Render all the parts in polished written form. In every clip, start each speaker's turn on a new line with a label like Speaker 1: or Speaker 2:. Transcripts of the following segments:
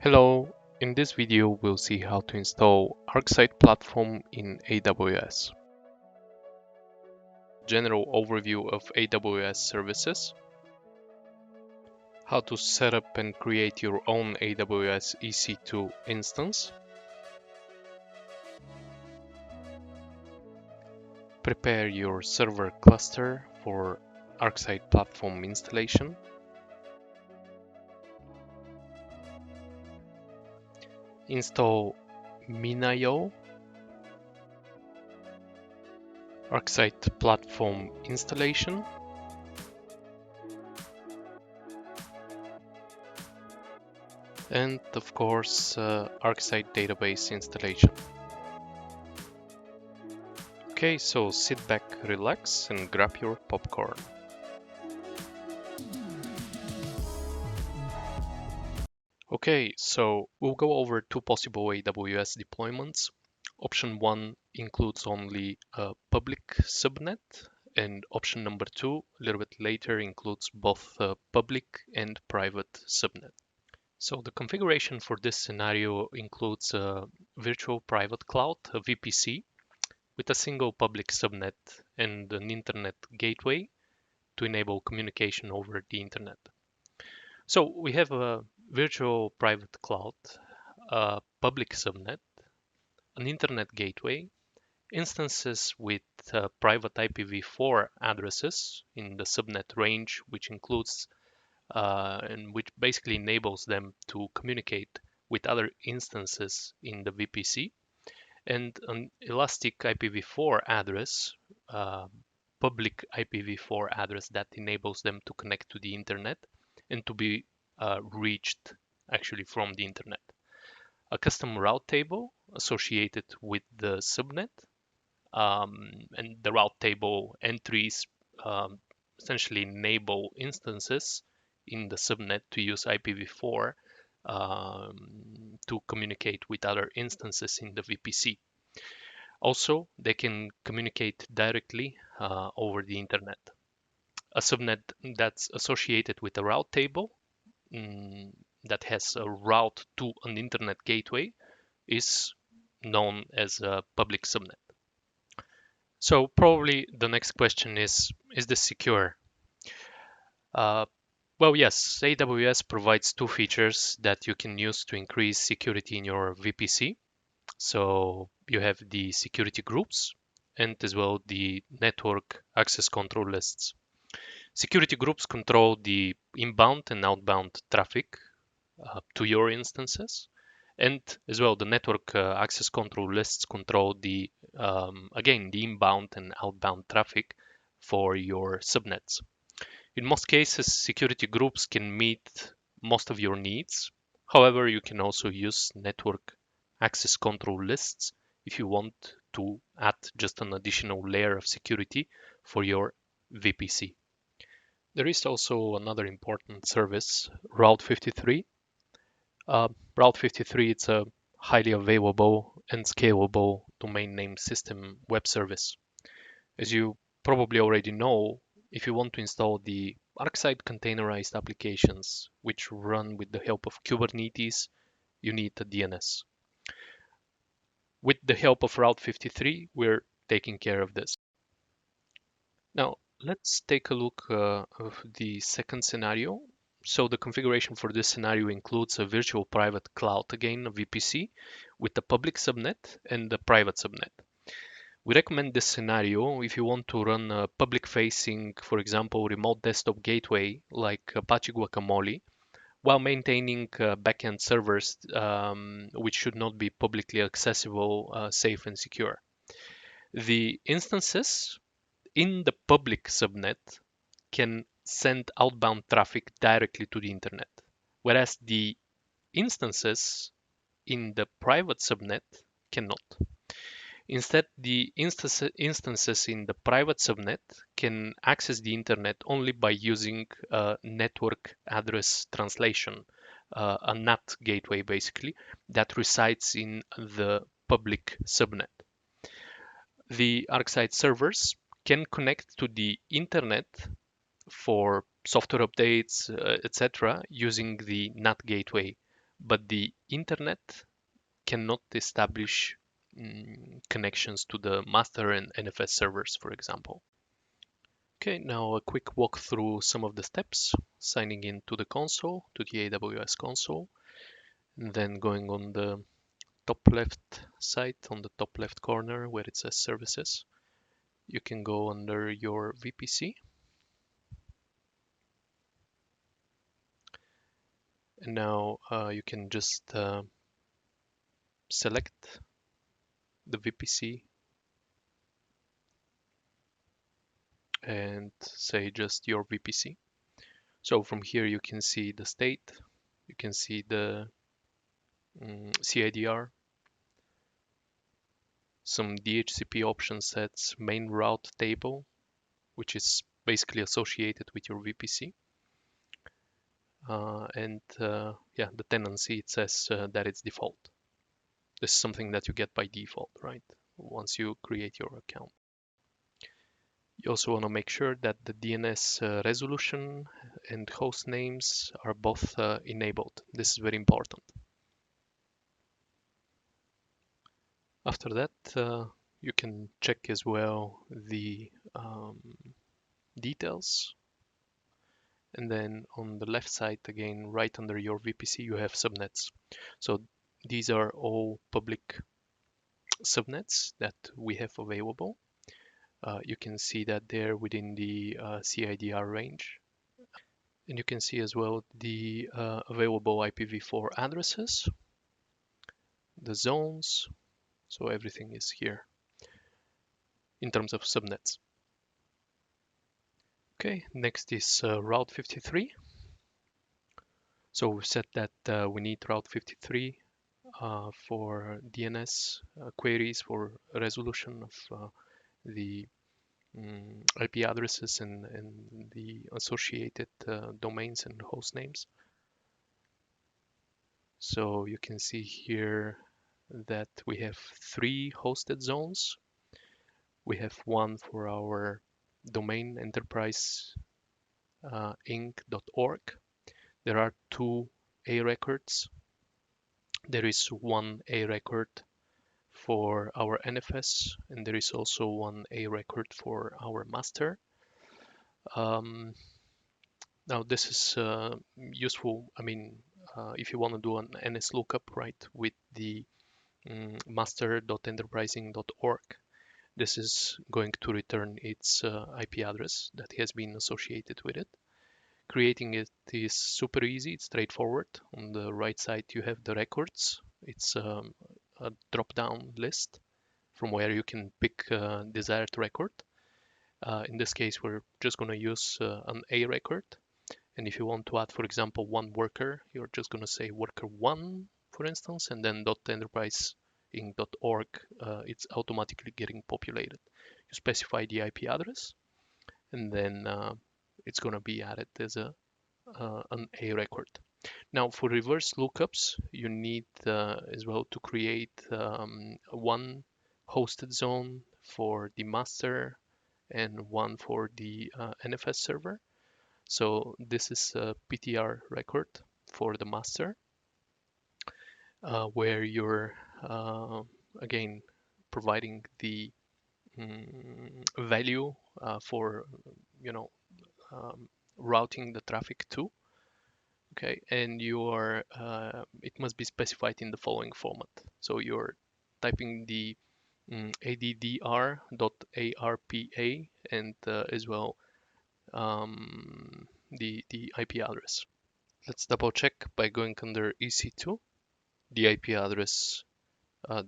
Speaker 1: Hello, in this video we'll see how to install ArcSight Platform in AWS. General overview of AWS services, how to set up and create your own AWS EC2 instance, prepare your server cluster for ArcSight Platform installation, install Min.io, ArcSight Platform installation, and of course ArcSight database installation. Okay, so sit back, relax, and grab your popcorn. Okay, so we'll go over two possible AWS deployments. Option 1 includes only a public subnet, and option number 2, a little bit later, includes both public and private subnet. So the configuration for this scenario includes a virtual private cloud, a VPC, with a single public subnet and an internet gateway to enable communication over the internet. So we have a virtual private cloud, a public subnet, an internet gateway, instances with private IPv4 addresses in the subnet range, which includes and which basically enables them to communicate with other instances in the VPC, and an elastic IPv4 address, public IPv4 address that enables them to connect to the internet and to be reached actually from the internet. A custom route table associated with the subnet, and the route table entries essentially enable instances in the subnet to use IPv4 to communicate with other instances in the VPC. Also, they can communicate directly over the internet. A subnet that's associated with a route table that has a route to an internet gateway is known as a public subnet. So probably the next question is this secure? Well, yes, AWS provides two features that you can use to increase security in your VPC. So you have the security groups and as well the network access control lists. Security groups control the inbound and outbound traffic to your instances, and as well the network access control lists control the again the inbound and outbound traffic for your subnets. In most cases, security groups can meet most of your needs. However, you can also use network access control lists if you want to add just an additional layer of security for your VPC. There is also another important service, Route 53. Route 53 is a highly available and scalable domain name system web service. As you probably already know, if you want to install the ArcSight containerized applications, which run with the help of Kubernetes, you need a DNS. With the help of Route 53, we're taking care of this. Now, let's take a look of the second scenario. So the configuration for this scenario includes a virtual private cloud, again, a VPC, with a public subnet and a private subnet. We recommend this scenario if you want to run a public-facing, for example, remote desktop gateway like Apache Guacamole, while maintaining backend servers which should not be publicly accessible, safe, and secure. The instances in the public subnet can send outbound traffic directly to the internet, whereas the instances in the private subnet cannot. Instead, the instances in the private subnet can access the internet only by using a network address translation, a NAT gateway basically, that resides in the public subnet. The ArcSight servers can connect to the internet for software updates, etc., using the NAT gateway, but the internet cannot establish connections to the master and NFS servers, for example. Okay, now a quick walk through some of the steps. Signing in to the console, to the AWS console, and then going on the top left side, on the top left corner where it says services, you can go under your VPC. And now you can just select the VPC and say just your VPC. So from here you can see the state, you can see the CIDR, some DHCP option sets, main route table, which is basically associated with your VPC. Yeah, the tenancy, it says that it's default. This is something that you get by default, right? Once you create your account. You also want to make sure that the DNS resolution and host names are both enabled. This is very important. After that, you can check as well the details. And then on the left side, again, right under your VPC, you have subnets. So these are all public subnets that we have available. You can see that they're within the CIDR range. And you can see as well the available IPv4 addresses, the zones. So everything is here in terms of subnets. Okay, next is Route 53. So we've said that we need Route 53 for DNS queries for resolution of the IP addresses and the associated domains and host names. So you can see here that we have 3 hosted zones. We have one for our domain enterprise inc.org. There are 2 A records. There is one A record for our NFS, and there is also one A record for our master. Now this is useful. I mean, if you want to do an NS lookup, right, with the master.enterprising.org, this is going to return its IP address that has been associated with it. Creating it is super easy. It's straightforward. On the right side, you have the records. It's a drop-down list from where you can pick a desired record. In this case, we're just going to use an A record. And if you want to add, for example, one worker, you're just going to say worker1, for instance, and then .enterprising.org, it's automatically getting populated. You specify the IP address, and then it's going to be added as an A record. Now, for reverse lookups, you need as well to create one hosted zone for the master and one for the NFS server. So this is a PTR record for the master, where you're again providing the value for routing the traffic to. Okay, and you are it must be specified in the following format. So you're typing the addr.arpa and as well the IP address. Let's double check by going under EC2, the IP address,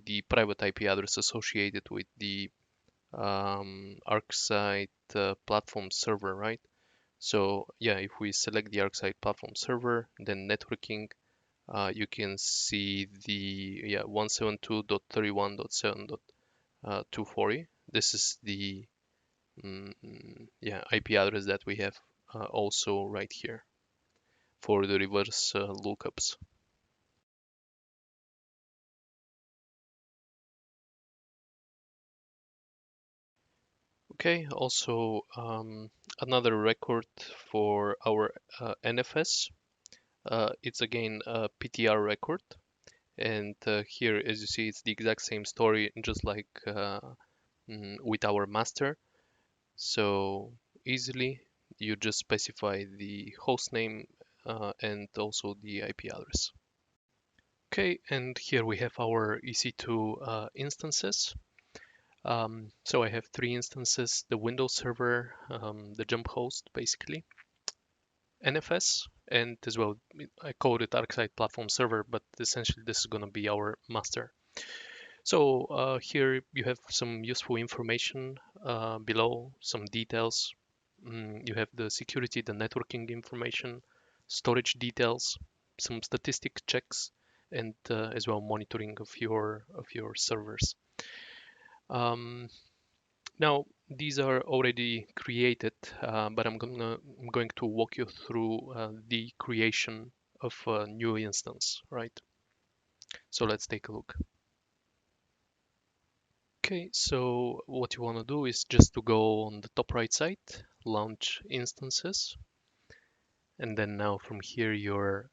Speaker 1: the private IP address associated with the ArcSight platform server, right? So yeah, if we select the ArcSight platform server, then networking, you can see the 172.31.7.240. This is the IP address that we have also right here for the reverse lookups. Okay, also another record for our NFS. It's again a PTR record. And here, as you see, it's the exact same story, just like with our master. So easily, you just specify the host name and also the IP address. Okay, and here we have our EC2 instances. So I have three instances, the Windows server, the jump host, basically, NFS, and as well, I called it ArcSight Platform server, but essentially this is going to be our master. So here you have some useful information below, some details. You have the security, the networking information, storage details, some statistic checks, and as well monitoring of your servers. Um, Now, these are already created, but I'm going to walk you through the creation of a new instance, right? So let's take a look. Okay, so what you want to do is just to go on the top right side, launch instances, and then now from here you're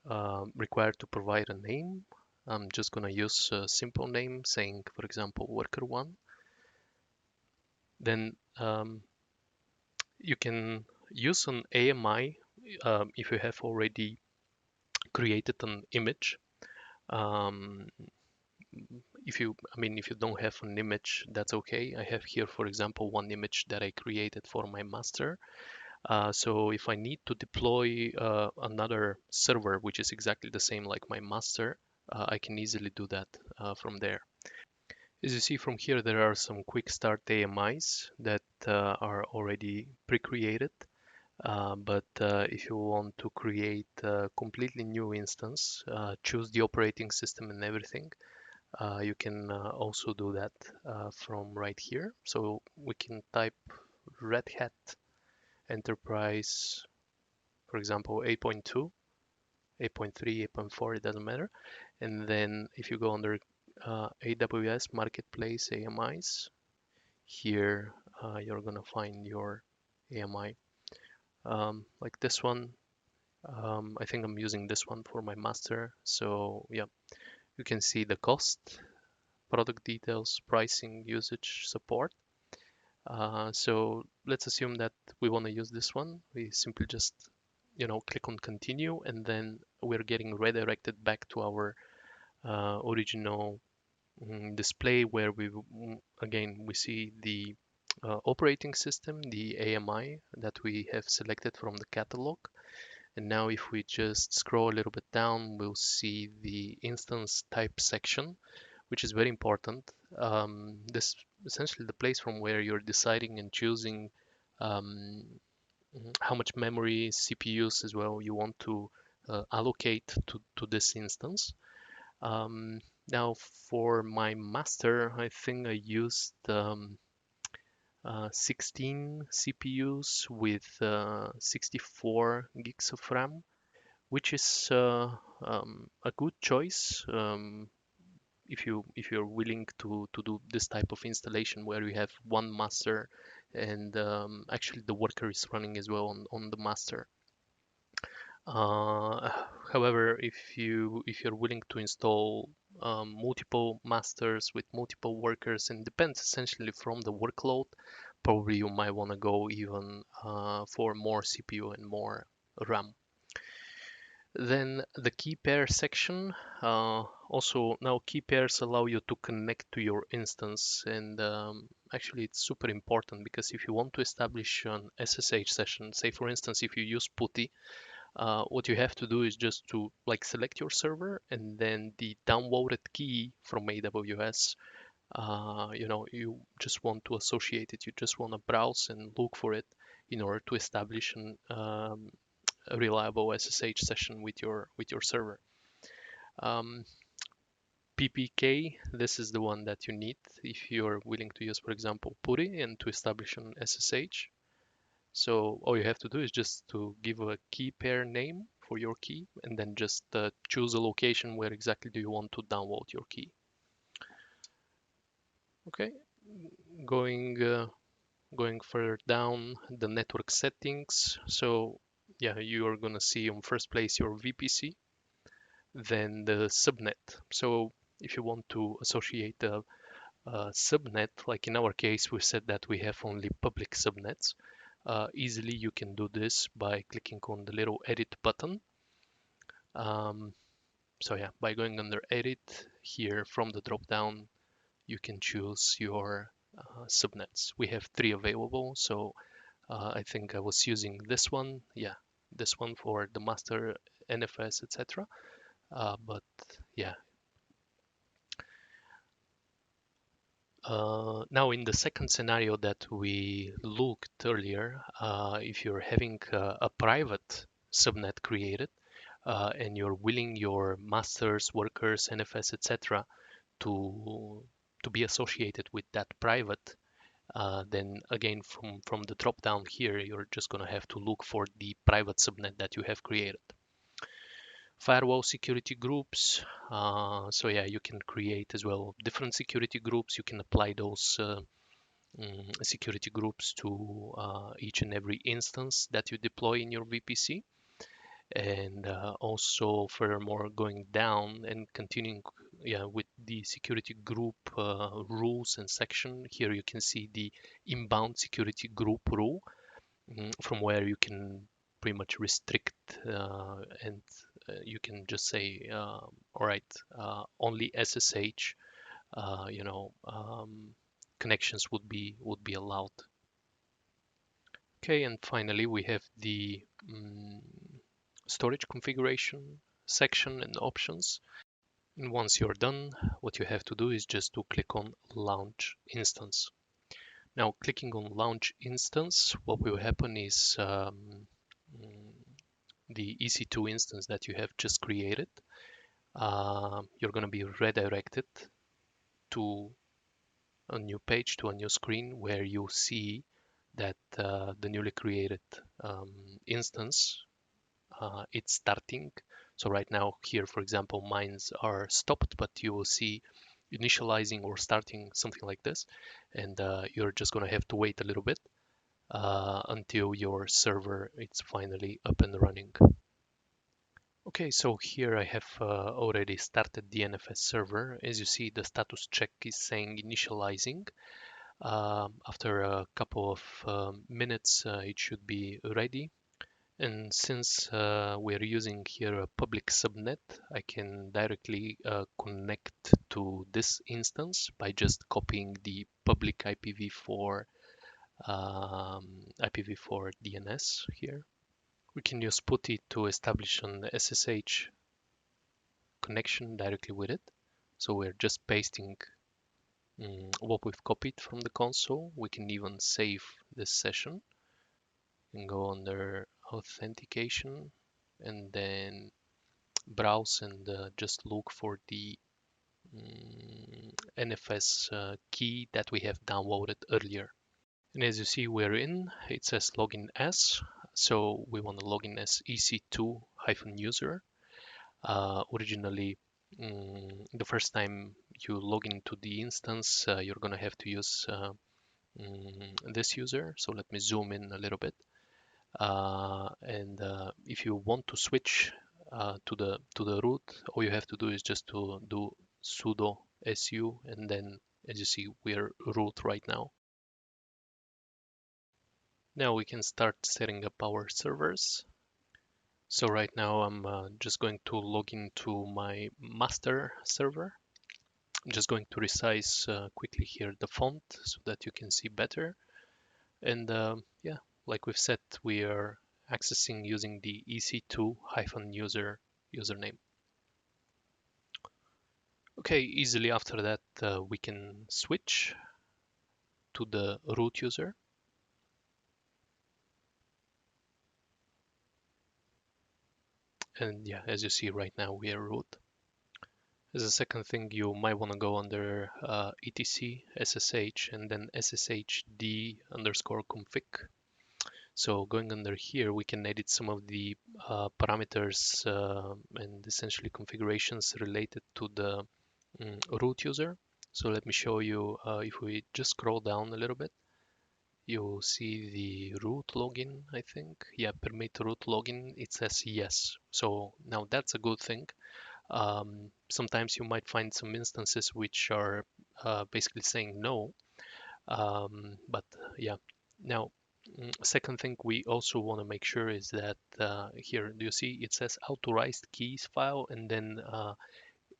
Speaker 1: required to provide a name. I'm just gonna use a simple name, saying, for example, worker1. Then you can use an AMI if you have already created an image. Um, if you don't have an image, that's okay. I have here, for example, one image that I created for my master. So if I need to deploy another server, which is exactly the same like my master, I can easily do that from there. As you see from here, there are some quick start AMIs that are already pre-created. But if you want to create a completely new instance, choose the operating system and everything, you can also do that from right here. So we can type Red Hat Enterprise, for example, 8.2, 8.3, 8.4, it doesn't matter. And then if you go under AWS Marketplace AMIs, here you're gonna find your AMI. Like this one, I think I'm using this one for my master. So yeah, you can see the cost, product details, pricing, usage, support. So let's assume that we want to use this one. We simply just, click on continue, and then we're getting redirected back to our original display where again, we see the operating system, the AMI that we have selected from the catalog. And now if we just scroll a little bit down, we'll see the instance type section, which is very important. This essentially the place from where you're deciding and choosing um, how much memory, CPUs as well you want to allocate to this instance. Um, Now for my master, I think I used 16 CPUs with 64 gigs of RAM, which is a good choice if you're willing to do this type of installation where you have one master and actually the worker is running as well on the master. Uh, However, if you're willing to install multiple masters with multiple workers, and depends essentially from the workload, probably you might want to go even for more CPU and more RAM. Then the key pair section. Also, now key pairs allow you to connect to your instance, and actually it's super important because if you want to establish an SSH session, say for instance if you use PuTTY, what you have to do is just to select your server, and then the downloaded key from AWS. You just want to associate it. You just want to browse and look for it in order to establish a reliable SSH session with your server. Um, PPK, this is the one that you need if you're willing to use, for example, PuTTY and to establish an SSH. So all you have to do is just to give a key pair name for your key, and then just choose a location where exactly do you want to download your key. Okay, going further down, the network settings. So yeah, you are gonna see on first place your VPC, then the subnet. So if you want to associate a subnet, like in our case, we said that we have only public subnets. Easily you can do this by clicking on the little edit button. Um, so yeah, by going under edit here from the drop down, you can choose your subnets. We have 3 available, so I think I was using this one. Yeah, this one for the master NFS, etc. But yeah. Now in the second scenario that we looked earlier, if you're having a private subnet created and you're willing your masters, workers, NFS, etc. to be associated with that private, then again from the drop down here, you're just gonna have to look for the private subnet that you have created. Firewall security groups. So yeah, you can create as well different security groups. You can apply those security groups to each and every instance that you deploy in your VPC. And also furthermore going down and continuing with the security group rules and section. Here you can see the inbound security group rule, from where you can pretty much restrict and you can just say, all right, only SSH, connections would be allowed. Okay, and finally we have the storage configuration section and options. And once you're done, what you have to do is just to click on Launch Instance. Now, clicking on Launch Instance, what will happen is the EC2 instance that you have just created, you're going to be redirected to a new page, to a new screen where you see that the newly created instance, it's starting. So right now here, for example, mines are stopped, but you will see initializing or starting, something like this. And you're just going to have to wait a little bit until your server is finally up and running. Okay, so here I have already started the NFS server. As you see, the status check is saying initializing. After a couple of minutes, it should be ready. And since we're using here a public subnet, I can directly connect to this instance by just copying the public IPv4 IPv4 DNS here. We can use PuTTY to establish an SSH connection directly with it. So we're just pasting what we've copied from the console. We can even save this session and go under authentication and then browse and just look for the NFS key that we have downloaded earlier. And as you see, we're in. It says login as. So we want to log in as EC2-user. Originally, the first time you log into the instance, you're going to have to use this user. So let me zoom in a little bit. And if you want to switch to the root, all you have to do is just to do sudo su, and then as you see, we're root right now. Now we can start setting up our servers. So right now I'm just going to log into my master server. I'm just going to resize quickly here the font so that you can see better. And yeah, like we've said, we are accessing using the EC2-user username. Okay, easily after that we can switch to the root user. And yeah, as you see right now we are root. As a second thing, you might want to go under etc ssh and then sshd underscore config. So going under here, we can edit some of the parameters and essentially configurations related to the root user. So let me show you if we just scroll down a little bit. you'll see the root login, I think. Yeah, permit root login. It says yes. So now that's a good thing. Sometimes you might find some instances which are basically saying no. But yeah, now second thing we also want to make sure is that here, do you see it says authorized keys file, and then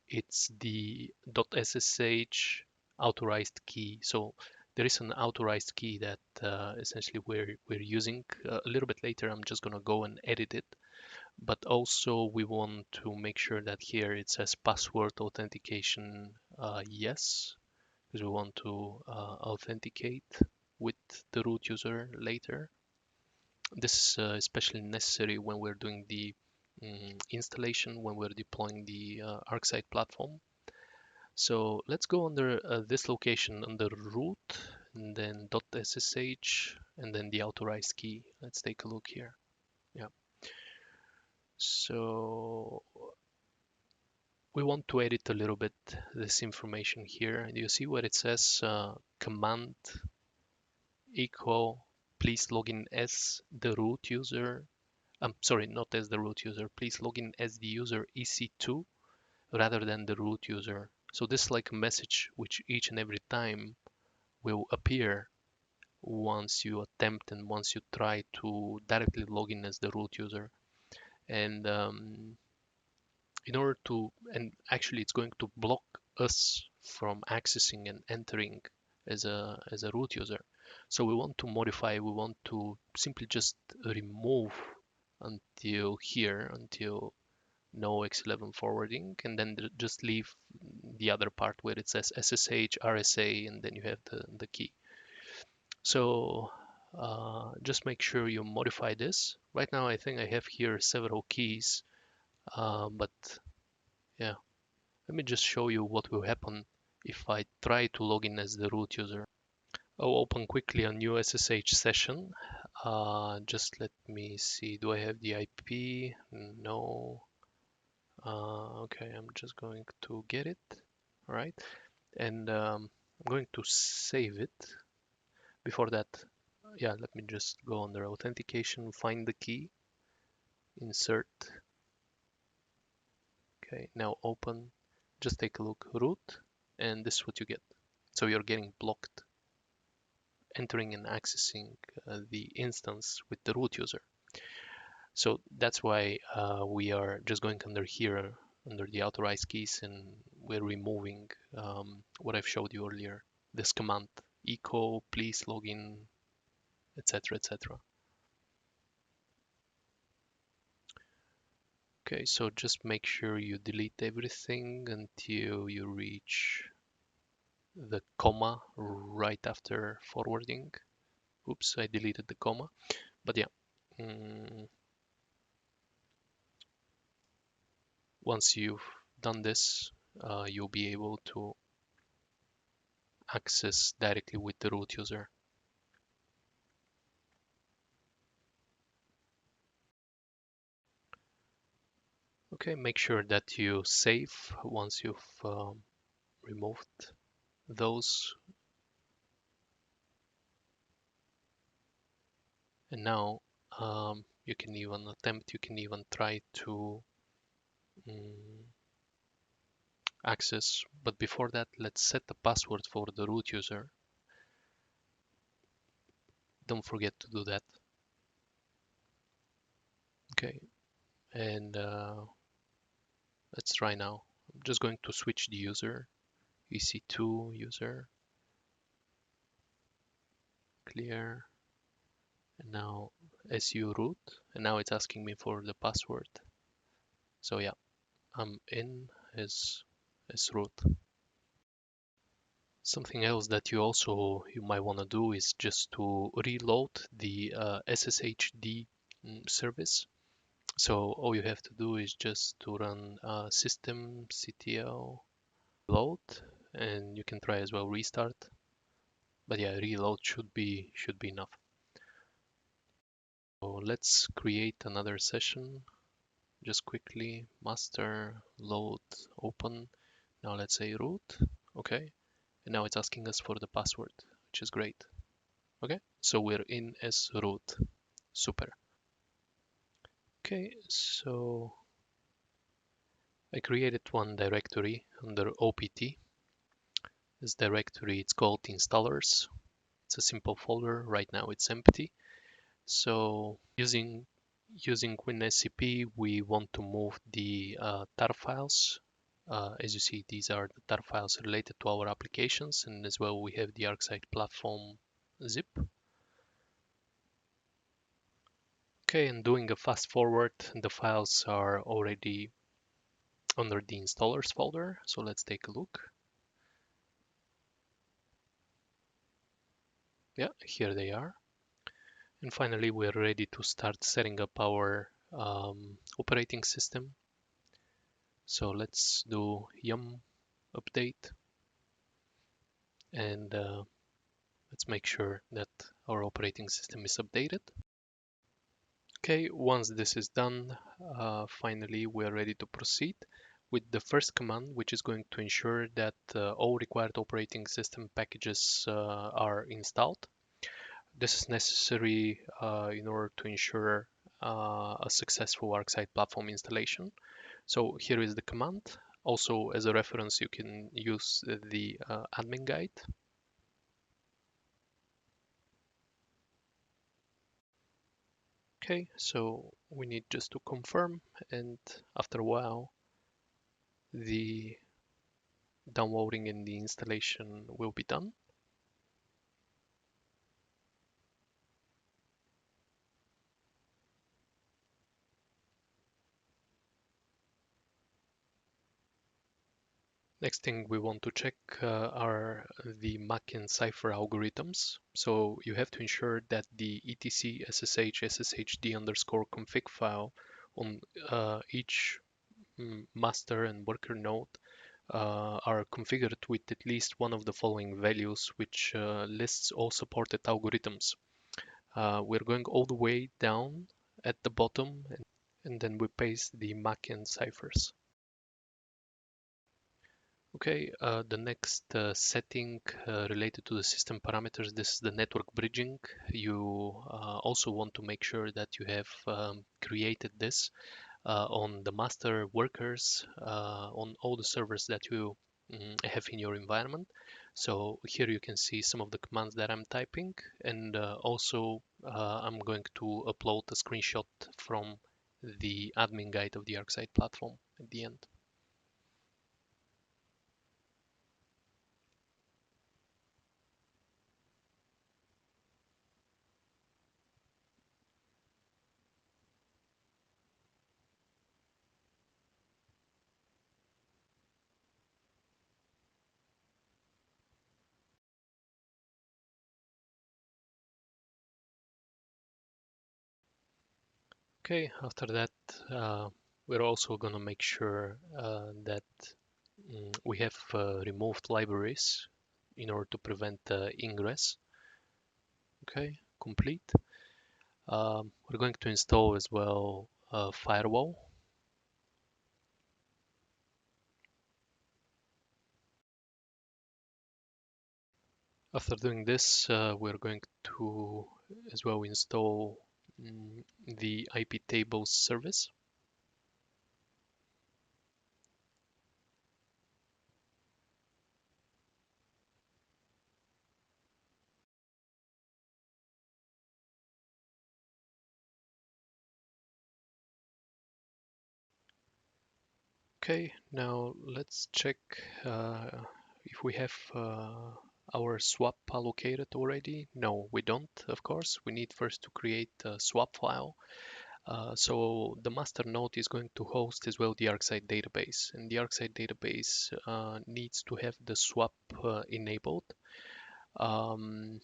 Speaker 1: it's the .ssh authorized key. So there is an authorized key that essentially we're using. A little bit later, I'm just gonna go and edit it. But also we want to make sure that here it says password authentication yes, because we want to authenticate with the root user later. This is especially necessary when we're doing the installation, when we're deploying the ArcSight platform. So let's go under this location under root and then .ssh and then the authorized key. Let's take a look here. Yeah. So we want to edit a little bit this information here. Do you see what it says? Command equal please login as the root user. I'm sorry, not as the root user. Please login as the user EC2 rather than the root user. So this is like a message which each and every time will appear once you attempt and once you try to directly log in as the root user. And in order to, and actually it's going to block us from accessing and entering as a root user. So we want to modify, we want to simply just remove until here, until no X11 forwarding, and then just leave the other part where it says SSH, RSA, and then you have the key. So just make sure you modify this. Right now, I think I have here several keys, but yeah, let me just show you what will happen if I try to log in as the root user. I'll open quickly a new SSH session. Just let me see, do I have the IP? No. Okay, I'm just going to get it. All right, and I'm going to save it. Before that, yeah, let me just go under authentication, find the key, insert. Okay, now open. Just take a look, root, and this is what you get. So you're getting blocked entering and accessing the instance with the root user. So that's why we are just going under here, under the authorized keys, and we're removing what I've showed you earlier. This command, echo, please login, etc., etc. Okay, so just make sure you delete everything until you reach the comma right after forwarding. Oops, I deleted the comma, but yeah. Once you've done this, you'll be able to access directly with the root user. Okay, make sure that you save once you've removed those. And now you can even attempt, you can even try to access. But before that, let's set the password for the root user. Don't forget to do that. Okay, and let's try now. I'm just going to switch the user, EC2 user, clear, and now SU root, and now it's asking me for the password. So yeah, I'm in as root. Something else that you might want to do is just to reload the SSHD service. So all you have to do is just to run systemctl load, and you can try as well restart. But yeah, reload should be enough. So let's create another session. Just quickly, master, load, open. Now let's say root. Okay. And now it's asking us for the password, which is great. Okay, so we're in as root. Super. Okay, so I created one directory under OPT. This directory, it's called installers. It's a simple folder. Right now it's empty. So using WinSCP, we want to move the tar files. As you see, these are the tar files related to our applications, and as well we have the ArcSight Platform zip. Okay, and doing a fast forward, the files are already under the installers folder. So let's take a look. Yeah, here they are. And finally, we're ready to start setting up our operating system. So let's do yum update, and let's make sure that our operating system is updated. Okay, once this is done, finally we are ready to proceed with the first command, which is going to ensure that all required operating system packages are installed. This is necessary in order to ensure a successful ArcSight platform installation. So here is the command. Also, as a reference, you can use the admin guide. Okay, so we need just to confirm, and after a while, the downloading and the installation will be done. Next thing we want to check are the MAC and Cipher algorithms. So you have to ensure that the etc ssh sshd underscore config file on each master and worker node are configured with at least one of the following values, which lists all supported algorithms. We're going all the way down at the bottom, and then we paste the MAC and ciphers. Okay, the next setting related to the system parameters, this is the network bridging. You also want to make sure that you have created this on the master workers, on all the servers that you have in your environment. So here you can see some of the commands that I'm typing, and also I'm going to upload a screenshot from the admin guide of the ArcSight platform at the end. Okay, after that, we're also going to make sure that we have removed libraries in order to prevent ingress. Okay, complete. We're going to install as well a firewall. After doing this, we're going to as well install the IP tables service. Okay, now let's check if we have our swap allocated already. No, we don't, of course. We need first to create a swap file. So the master node is going to host as well the ArcSight database, and the ArcSight database needs to have the swap enabled. Um,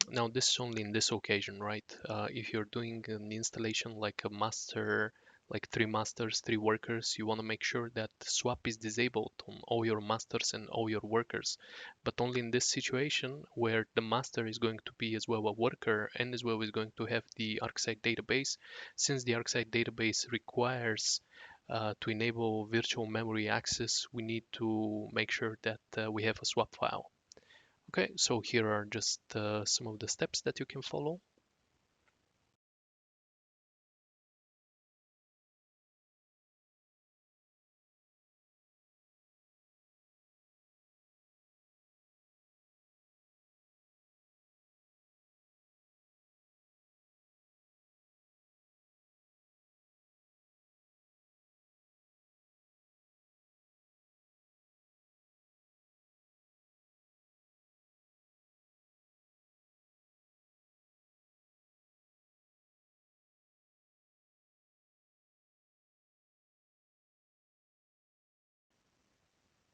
Speaker 1: Now this is only in this occasion, right? If you're doing an installation like a master, like three masters, three workers, you want to make sure that swap is disabled on all your masters and all your workers. But only in this situation where the master is going to be as well a worker and as well is going to have the ArcSight database, since the ArcSight database requires to enable virtual memory access, we need to make sure that we have a swap file. Okay, so here are just some of the steps that you can follow.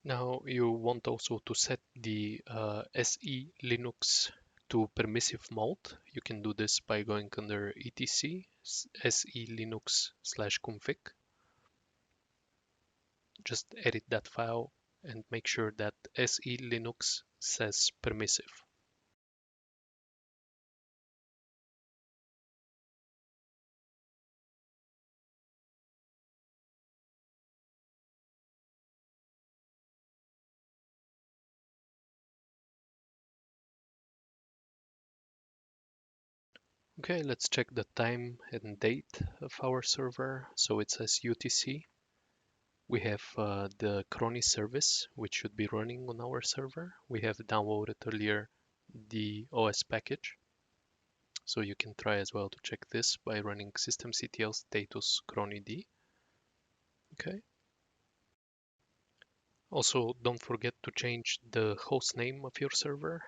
Speaker 1: Now you want also to set the SE Linux to permissive mode. You can do this by going under etc SE Linux /config. Just edit that file and make sure that SE Linux says permissive. Okay, let's check the time and date of our server. So it says UTC. We have the cron service, which should be running on our server. We have downloaded earlier the OS package. So you can try as well to check this by running systemctl status cronid. Okay. Also, don't forget to change the host name of your server.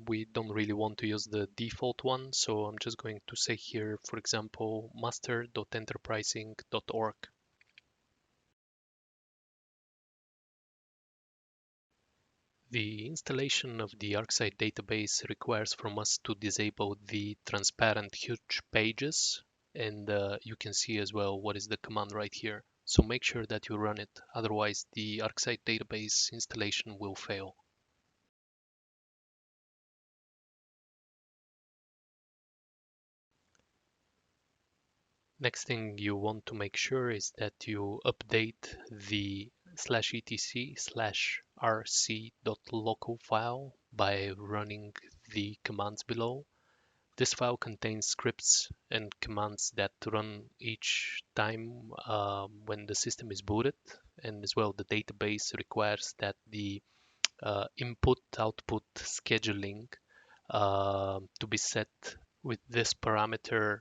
Speaker 1: We don't really want to use the default one, so I'm just going to say here, for example, master.enterprising.org. The installation of the ArcSight database requires from us to disable the transparent huge pages, and you can see as well what is the command right here. So make sure that you run it, otherwise the ArcSight database installation will fail. Next thing you want to make sure is that you update the /etc/rc.local file by running the commands below. This file contains scripts and commands that run each time when the system is booted, and as well the database requires that the input-output scheduling to be set with this parameter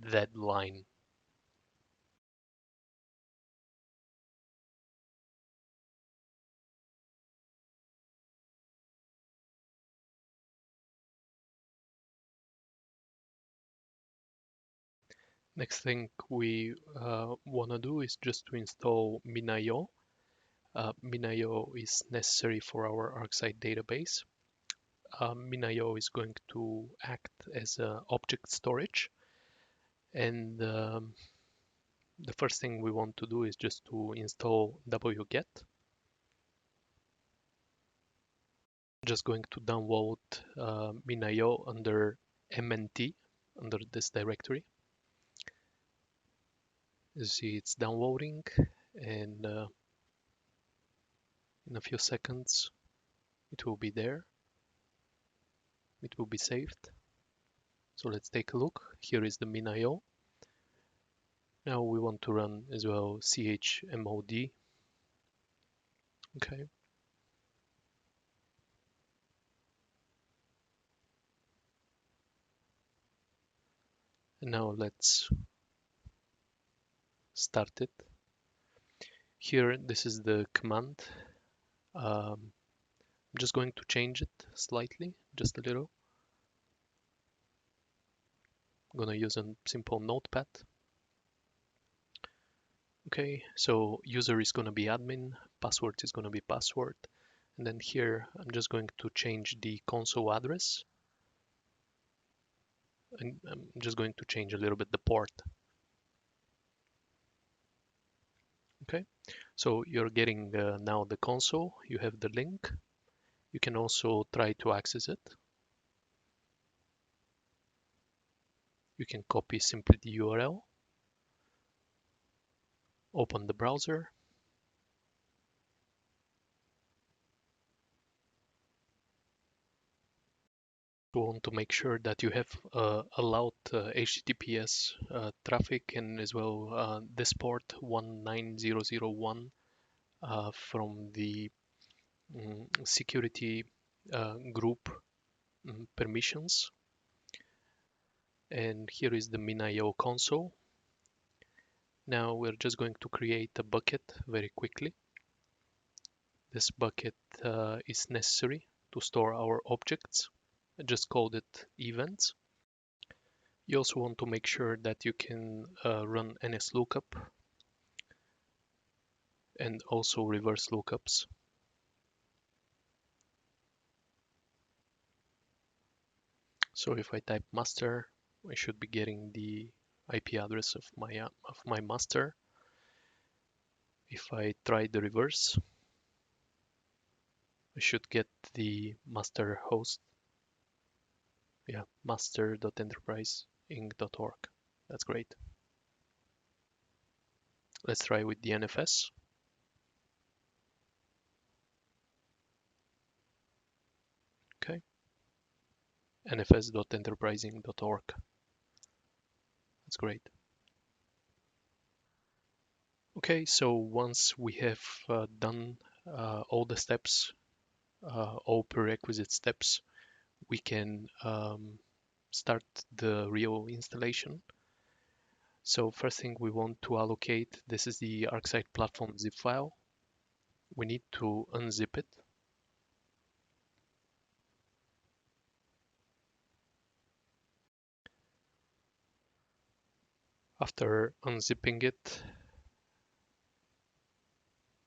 Speaker 1: deadline. Next thing we want to do is just to install min.io. Min.io is necessary for our ArcSight database. Min.io is going to act as object storage, and the first thing we want to do is just to install wget. Just going to download min.io under mnt, under this directory. You see it's downloading, and in a few seconds it will be there. It will be saved. So let's take a look. Here is the min.io. Now we want to run as well chmod. Okay. And now let's start it. Here, this is the command. I'm just going to change it slightly, just a little. I'm gonna use a simple notepad. Okay, so user is gonna be admin, password is gonna be password. And then here, I'm just going to change the console address. And I'm just going to change a little bit the port. Okay, so you're getting now the console. You have the link. You can also try to access it. You can copy simply the URL, open the browser, You want to make sure that you have allowed HTTPS traffic and as well this port 19001 from the security group permissions. And here is the MinIO console. Now we're just going to create a bucket very quickly. This bucket is necessary to store our objects. I just called it events. You also want to make sure that you can run NSLOOKUP and also reverse lookups. So if I type master, I should be getting the IP address of my master. If I try the reverse, I should get the master host. Yeah, master.enterpriseinc.org. That's great. Let's try with the NFS. Okay, nfs.enterpriseinc.org. That's great. Okay, so once we have done all the steps, all prerequisite steps, we can start the real installation. So first thing we want to allocate, this is the ArcSight Platform zip file. We need to unzip it. After unzipping it,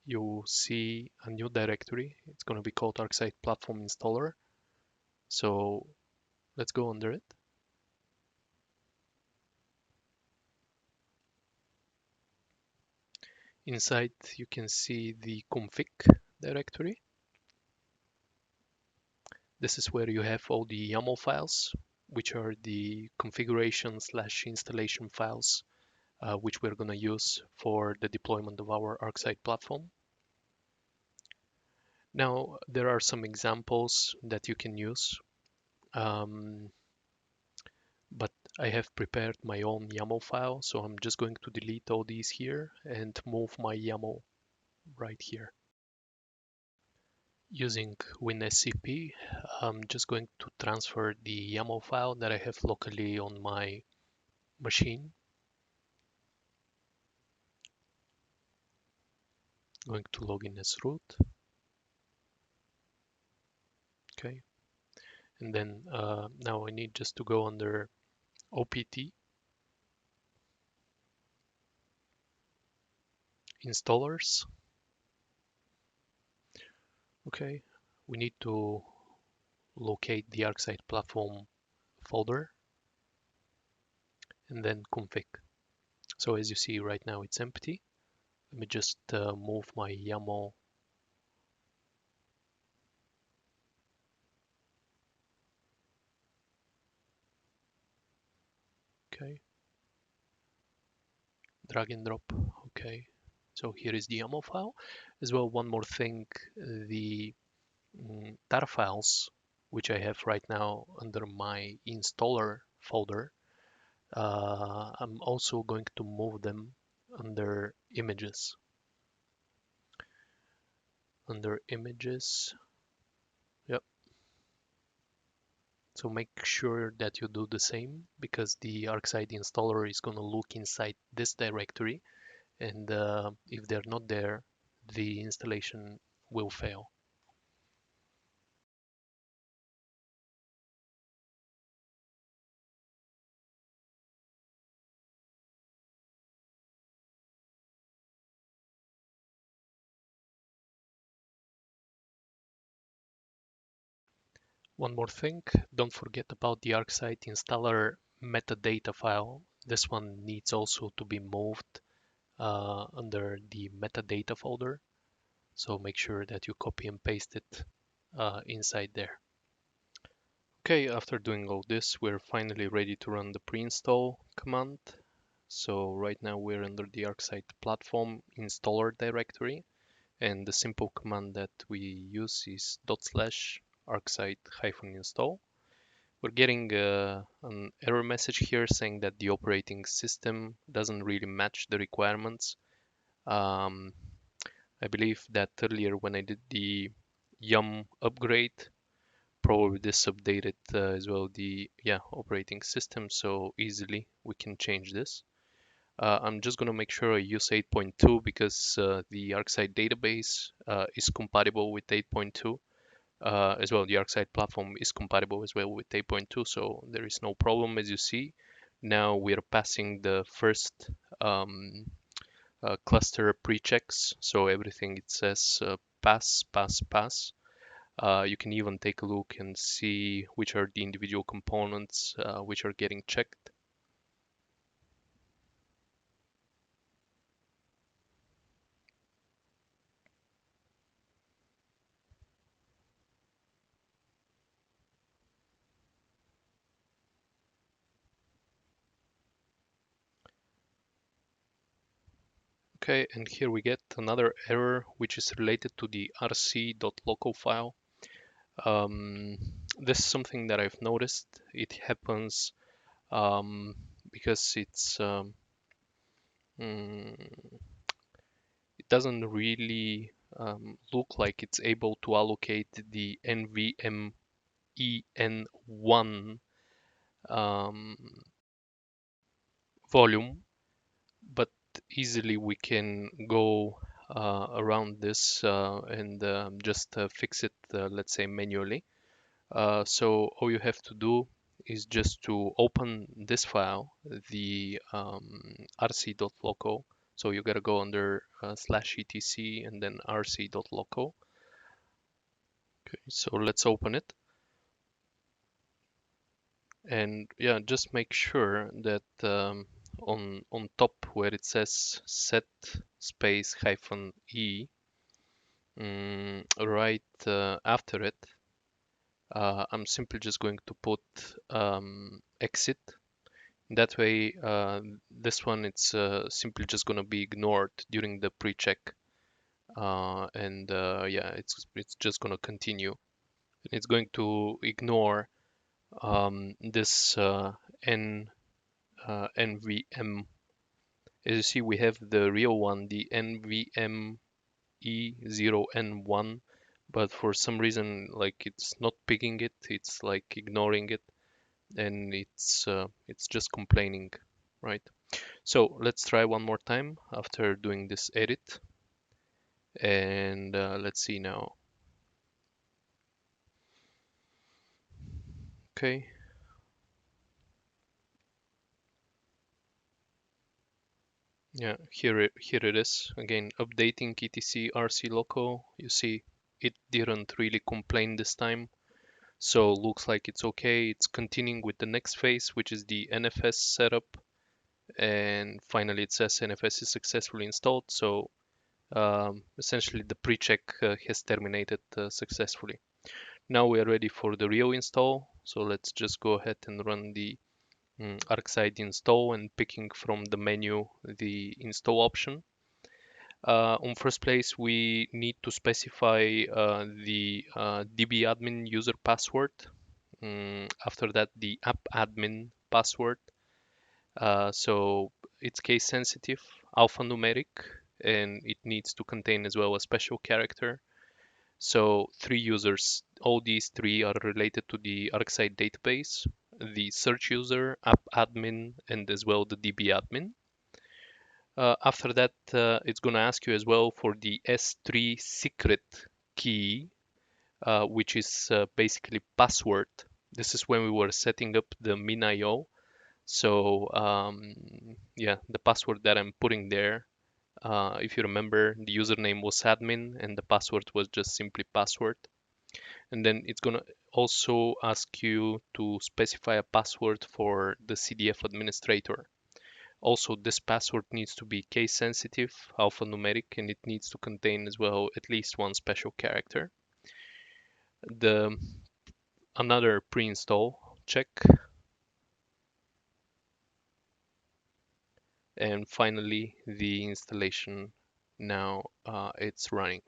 Speaker 1: you see a new directory. It's going to be called ArcSight Platform Installer. So let's go under it. Inside, you can see the config directory. This is where you have all the YAML files, which are the configuration/installation files, which we're going to use for the deployment of our ArcSight platform. Now, there are some examples that you can use, but I have prepared my own YAML file, so I'm just going to delete all these here and move my YAML right here. Using WinSCP, I'm just going to transfer the YAML file that I have locally on my machine. Going to log in as root. Okay. And then now I need just to go under OPT, installers. Okay. We need to locate the ArcSight platform folder and then config. So as you see right now, it's empty. Let me just move my YAML. Okay. Drag and drop. Okay. So here is the YAML file. As well, one more thing, the tar files, which I have right now under my installer folder, I'm also going to move them under images. Under images, yep. So make sure that you do the same, because the ArcSight installer is going to look inside this directory, and if they're not there, the installation will fail. One more thing, don't forget about the ArcSight installer metadata file. This one needs also to be moved under the metadata folder. So make sure that you copy and paste it inside there. Okay, after doing all this, we're finally ready to run the pre-install command. So right now we're under the ArcSight platform installer directory, and the simple command that we use is /arcsight-install. we're getting an error message here saying that the operating system doesn't really match the requirements. Um, I believe that earlier when I did the yum upgrade, probably this updated as well the operating system, so easily we can change this. I'm just going to make sure I use 8.2 because the ArcSight database is compatible with 8.2. As well, the ArcSight platform is compatible as well with 8.2, so there is no problem as you see. Now we are passing the first cluster pre-checks, so everything it says pass, pass, pass. You can even take a look and see which are the individual components which are getting checked. Okay, and here we get another error which is related to the rc.local file. Um, this is something that I've noticed. It happens because mm, it doesn't really look like it's able to allocate the NVMe N1 um, volume, but easily we can go around this and just fix it, let's say manually. So all you have to do is just to open this file, the rc.local. So you gotta go under /etc and then rc.local. Okay, so let's open it. And yeah, just make sure that on top where it says set space hyphen e, right after it, I'm simply just going to put exit. That way, this one it's simply just going to be ignored during the pre-check, and yeah, it's just going to continue. It's going to ignore this NVM. As you see, we have the real one, the NVM E0N1, but for some reason, like it's not picking it. It's like ignoring it, and it's just complaining, right? So let's try one more time after doing this edit, and let's see now. Okay. Yeah, here it is again, updating etc rc local. You see, it didn't really complain this time, so looks like it's okay. It's continuing with the next phase, which is the NFS setup, and finally it says NFS is successfully installed. So essentially the pre-check has terminated successfully. Now we are ready for the real install. So let's just go ahead and run the ArcSight install and picking from the menu the install option. On first place, we need to specify the dbadmin user password. After that, the app admin password. So it's case sensitive, alphanumeric, and it needs to contain as well a special character. So 3 users, all these 3 are related to the ArcSight database, the search user, app admin, and as well the DB admin. After that, it's going to ask you as well for the S3 secret key, which is basically password. This is when we were setting up the min.io. So yeah, the password that I'm putting there, if you remember, the username was admin and the password was just simply password. And then it's going to also ask you to specify a password for the CDF administrator. Also, this password needs to be case sensitive, alphanumeric, and it needs to contain as well at least one special character. The another pre-install check. And finally, the installation. Now it's running.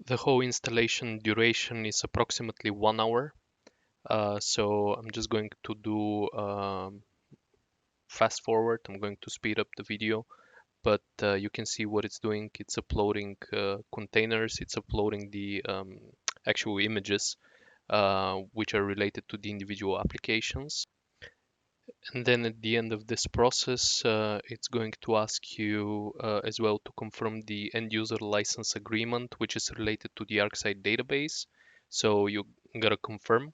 Speaker 1: The whole installation duration is approximately 1 hour. So I'm just going to do fast forward. I'm going to speed up the video, but you can see what it's doing. It's uploading containers. It's uploading the actual images which are related to the individual applications. And then at the end of this process, it's going to ask you as well to confirm the end user license agreement, which is related to the ArcSight database. So you gotta confirm.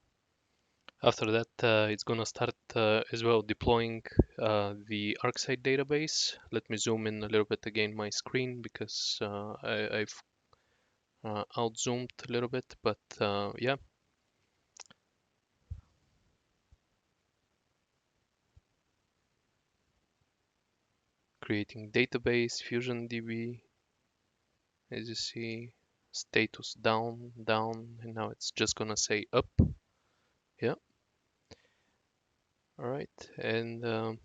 Speaker 1: After that, it's gonna start as well deploying the ArcSight database. Let me zoom in a little bit again my screen because I've outzoomed a little bit, but yeah. Creating database, Fusion DB, as you see, status down, down, and now it's just gonna say up. Yeah, all right. And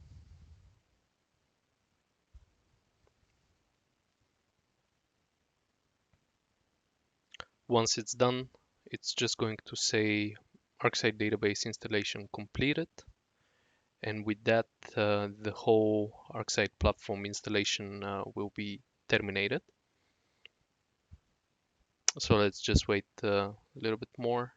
Speaker 1: once it's done, it's just going to say ArcSight database installation completed. And with that, the whole ArcSight platform installation will be terminated. So let's just wait a little bit more.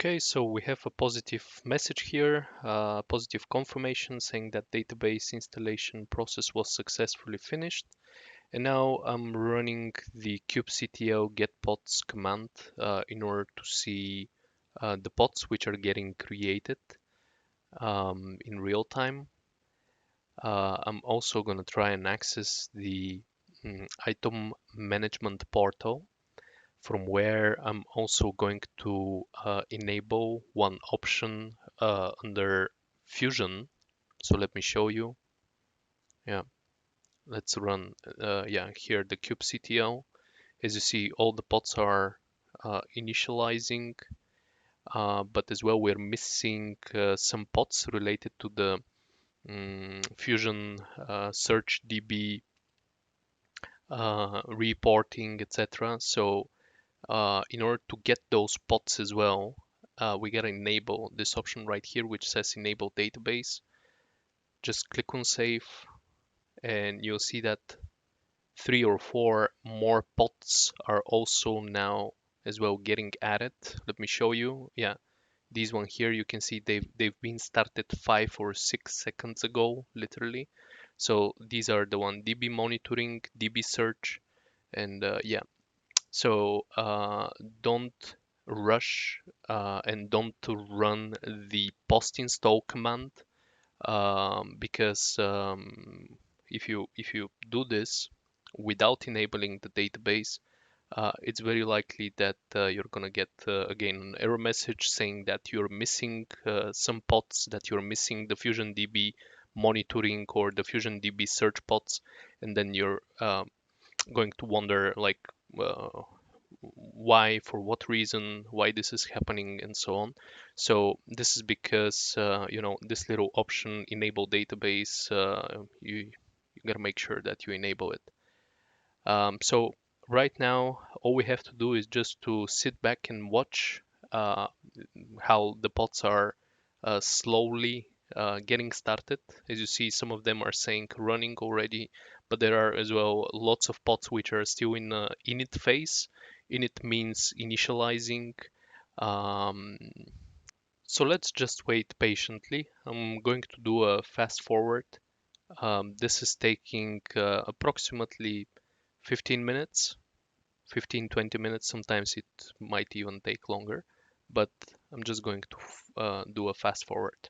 Speaker 1: Okay, so we have a positive message here, positive confirmation saying that database installation process was successfully finished. And now I'm running the kubectl get pods command in order to see the pods which are getting created in real time. I'm also going to try and access the item management portal, from where I'm also going to enable one option under Fusion. So let me show you. Yeah, let's run, yeah, here the kubectl. As you see, all the pods are initializing, but as well we're missing some pods related to the Fusion search DB reporting, etc. So in order to get those pods as well, we gotta enable this option right here, which says enable database. Just click on save, and you'll see that 3 or 4 more pods are also now as well getting added. Let me show you. Yeah, these one here, you can see they've been started 5 or 6 seconds ago, literally. So these are the one DB monitoring, DB search, and yeah. So don't rush and don't run the post install command because if you do this without enabling the database, it's very likely that you're gonna get again an error message saying that you're missing some pods, that you're missing the Fusion DB monitoring or the Fusion DB search pods, and then you're going to wonder like uh, why, for what reason, why this is happening, and so on. So this is because this little option enable database, you gotta make sure that you enable it. So right now, all we have to do is just to sit back and watch uh, how the pods are slowly getting started. As you see, some of them are saying running already, but there are as well lots of pods which are still in init phase. Init means initializing. Um, so let's just wait patiently. I'm going to do a fast forward. This is taking approximately 15 minutes, 15-20 minutes. Sometimes it might even take longer, but I'm just going to do a fast forward.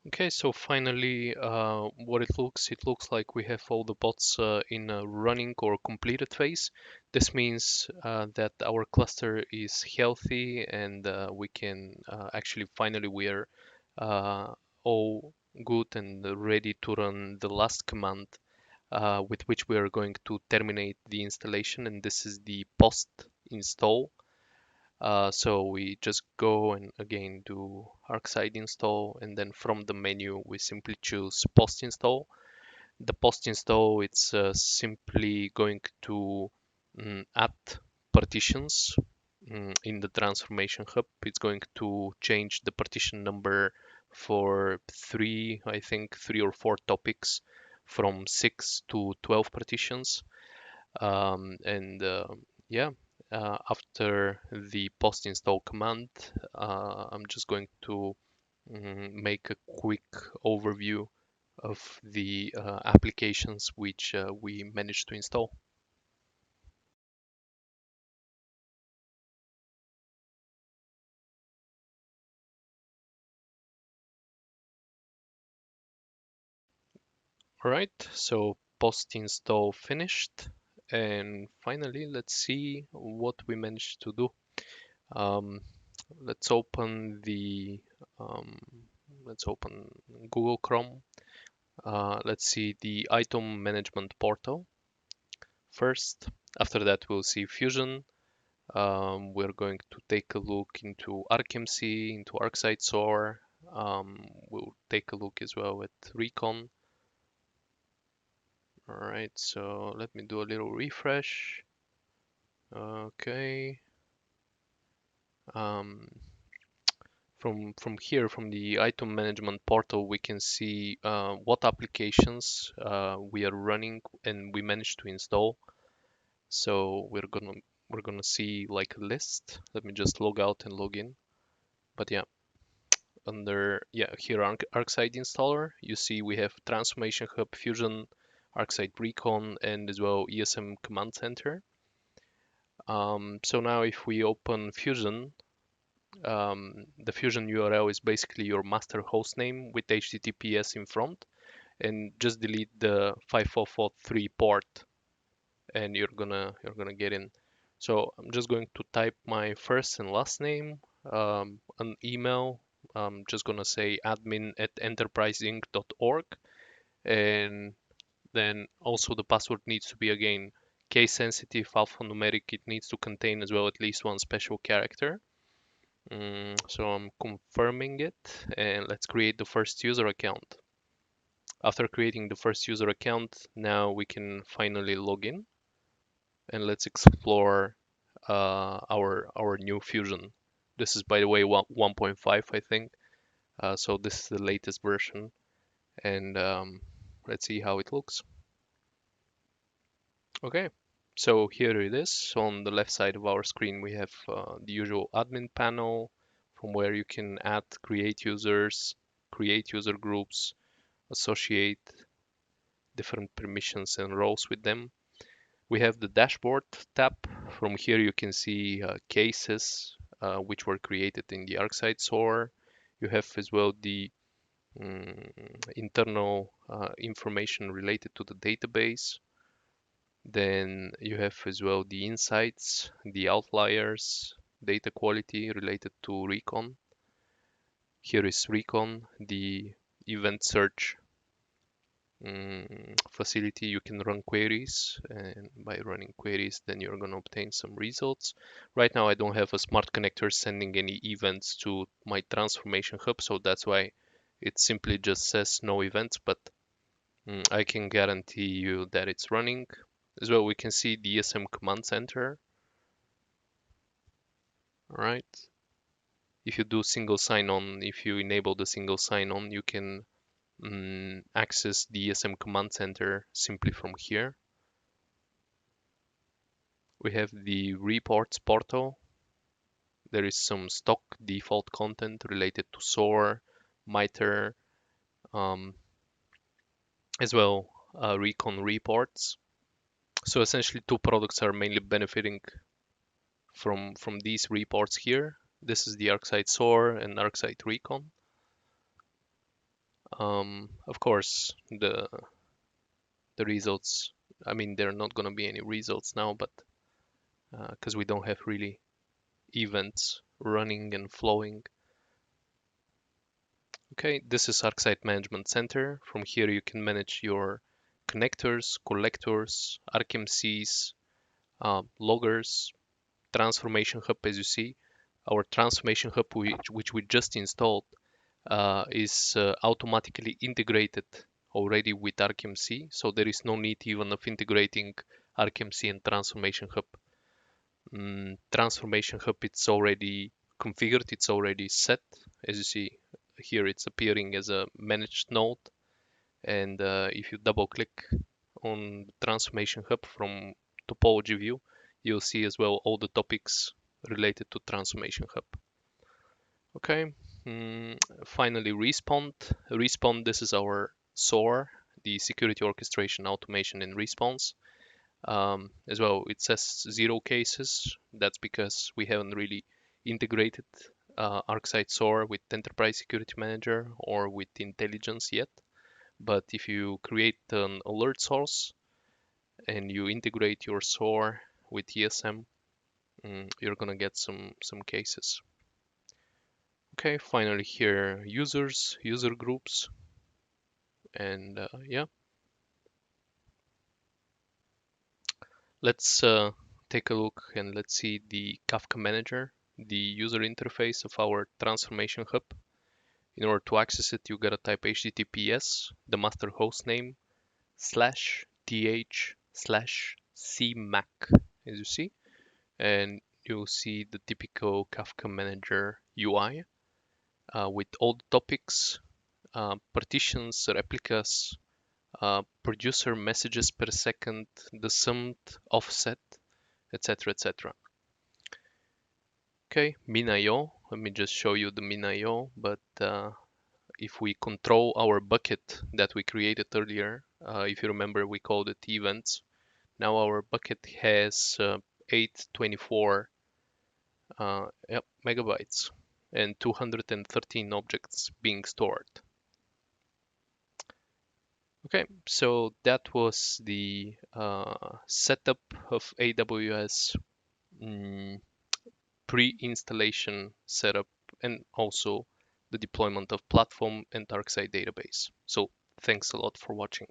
Speaker 1: Okay, so finally, what it looks like we have all the bots in a running or completed phase. This means that our cluster is healthy and we can actually finally we are uh, all good and ready to run the last command with which we are going to terminate the installation, and this is the post install. So we just go and again do ArcSight install, and then from the menu we simply choose post install. The post install, it's simply going to add partitions in the transformation hub. It's going to change the partition number for I think three or four topics from 6 to 12 partitions. And yeah, after the post install command, I'm just going to make a quick overview of the applications which we managed to install. All right, so post install finished. And finally, let's see what we managed to do. Um, let's open the um, let's open Google Chrome. Let's see the item management portal first. After that, we'll see Fusion. We're going to take a look into ArcMC, into ArcSight SOAR. We'll take a look as well at Recon. All right, so let me do a little refresh. Okay. Um, from here, from the item management portal, we can see what applications we are running and we managed to install. So we're gonna see like a list. Let me just log out and log in. But yeah, under here ArcSight installer, you see we have Transformation Hub, Fusion, ArcSight Recon, and as well ESM Command Center. So now if we open Fusion, the Fusion URL is basically your master host name with HTTPS in front, and just delete the 5443 port, and you're gonna get in. So I'm just going to type my first and last name, an email. I'm just gonna say admin@enterpriseinc.org, and then also the password needs to be again case sensitive, alphanumeric. It needs to contain as well at least one special character. So I'm confirming it, and let's create the first user account. After creating the first user account, now we can finally log in, and let's explore our new Fusion. This is, by the way, 1.5, I think. So this is the latest version, and let's see how it looks. Okay, so here it is. On the left side of our screen, we have the usual admin panel from where you can add, create users, create user groups, associate different permissions and roles with them. We have the dashboard tab. From here, you can see cases which were created in the ArcSight SOAR. You have as well the internal information related to the database. Then you have as well the insights, the outliers, data quality related to Recon. Here is Recon, the event search facility. You can run queries, and by running queries, then you're going to obtain some results. Right now, I don't have a smart connector sending any events to my transformation hub, so that's why it simply just says no events, but I can guarantee you that it's running. As well, we can see the ESM command center. All right. If you do single sign-on, if you enable the single sign-on, you can access the ESM command center simply from here. We have the reports portal. There is some stock default content related to SOAR, MITRE, as well Recon reports. So essentially, two products are mainly benefiting from these reports here. This is the ArcSight SOAR and ArcSight Recon. Of course, the results, I mean, there are not going to be any results now, but because we don't have really events running and flowing. Okay, this is ArcSight Management Center. From here, you can manage your connectors, collectors, ArcMCs, loggers, transformation hub. As you see, our transformation hub, which we just installed, is automatically integrated already with ArcMC, so there is no need even of integrating ArcMC and transformation hub. Transformation hub, it's already configured, it's already set. As you see here, it's appearing as a managed node, and if you double click on the transformation hub from topology view, you'll see as well all the topics related to transformation hub. Okay, finally Respond. Respond, this is our SOAR, the security orchestration, automation, and response. As well, it says 0 cases. That's because we haven't really integrated ArcSight SOAR with Enterprise Security Manager or with intelligence yet. But if you create an alert source and you integrate your SOAR with ESM, you're gonna get some cases. Okay, finally here, users, user groups, and yeah. Let's take a look and let's see the Kafka Manager, the user interface of our transformation hub. In order to access it, you gotta type HTTPS, the master host name, /th/cmac, as you see, and you'll see the typical Kafka Manager UI with all the topics, partitions, replicas, producer messages per second, the summed offset, etc., etc. Okay, min.io. Let me just show you the min.io. But if we control our bucket that we created earlier, if you remember, we called it events. Now our bucket has 824 megabytes and 213 objects being stored. Okay, so that was the setup of AWS, pre-installation setup, and also the deployment of platform and ArcSight database. So thanks a lot for watching.